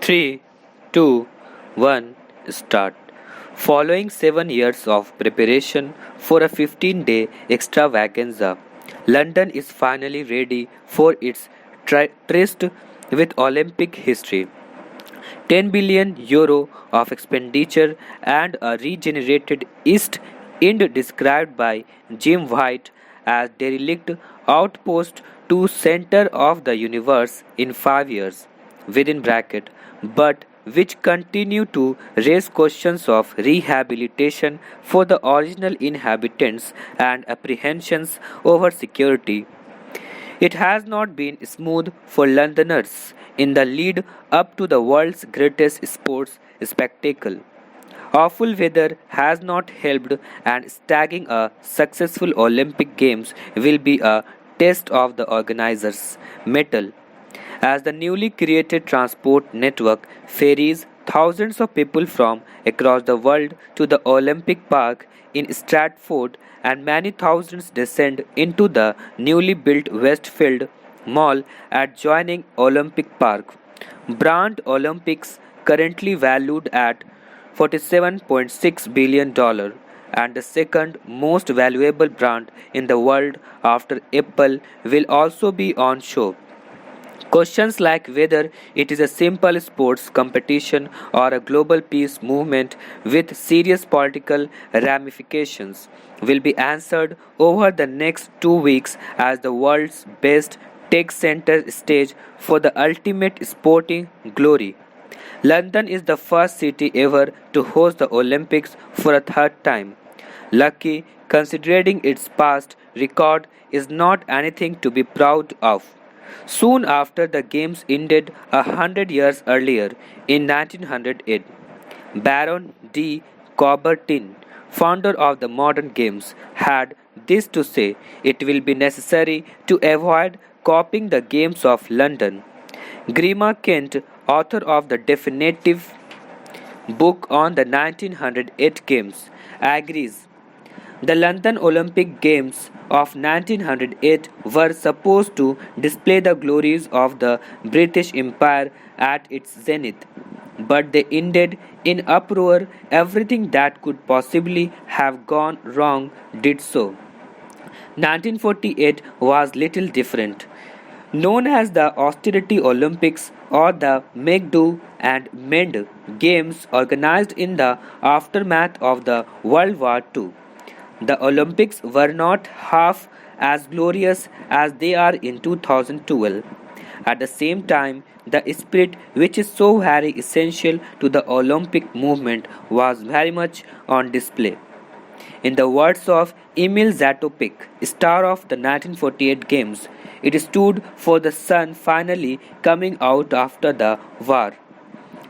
3, 2, 1, start. Following 7 years of preparation for a 15-day extravaganza, London is finally ready for its tryst with Olympic history. 10 billion euro of expenditure and a regenerated East End described by Jim White as derelict outpost to center of the universe in 5 years within bracket, but which continue to raise questions of rehabilitation for the original inhabitants and apprehensions over security. It has not been smooth for Londoners in the lead up to the world's greatest sports spectacle. Awful weather has not helped, and staging a successful Olympic Games will be a test of the organizers' mettle. As the newly created transport network ferries thousands of people from across the world to the Olympic Park in Stratford, and many thousands descend into the newly built Westfield Mall adjoining Olympic Park. Brand Olympics, currently valued at $47.6 billion and the second most valuable brand in the world after Apple, will also be on show. Questions like whether it is a simple sports competition or a global peace movement with serious political ramifications will be answered over the next 2 weeks as the world's best takes center stage for the ultimate sporting glory. London is the first city ever to host the Olympics for a third time. Lucky, considering its past record, is not anything to be proud of. Soon after the Games ended 100 years earlier, in 1908, Baron de Coubertin, founder of the modern Games, had this to say: "It will be necessary to avoid copying the Games of London." Grima Kent, author of the definitive book on the 1908 Games, agrees. The London Olympic Games of 1908 were supposed to display the glories of the British Empire at its zenith, but they ended in uproar. Everything that could possibly have gone wrong did so. 1948 was little different. Known as the Austerity Olympics or the Make Do and Mend Games organized in the aftermath of the World War II, the Olympics were not half as glorious as they are in 2012. At the same time, the spirit which is so very essential to the Olympic movement was very much on display. In the words of Emil Zatopek, star of the 1948 Games, it stood for the sun finally coming out after the war.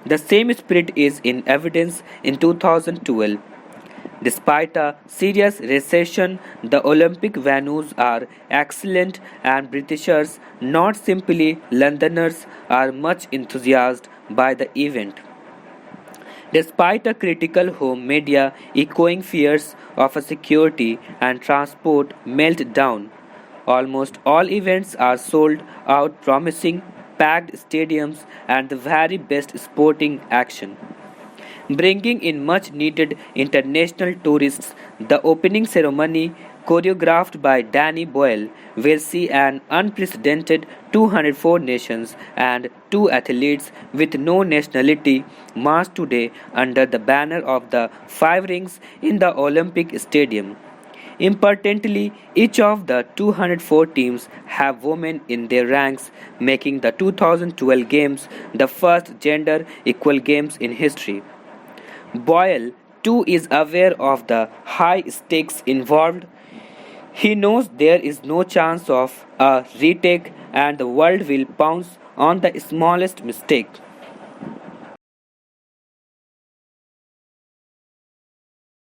The same spirit is in evidence in 2012. Despite a serious recession, the Olympic venues are excellent and Britishers, not simply Londoners, are much enthusiased by the event. Despite a critical home media echoing fears of a security and transport meltdown, almost all events are sold out, promising packed stadiums and the very best sporting action. Bringing in much needed international tourists, the opening ceremony, choreographed by Danny Boyle, will see an unprecedented 204 nations and 2 athletes with no nationality march today under the banner of the 5 rings in the Olympic Stadium. Importantly, each of the 204 teams have women in their ranks, making the 2012 Games the first gender equal games in history. Boyle, too, is aware of the high stakes involved. He knows there is no chance of a retake and the world will pounce on the smallest mistake.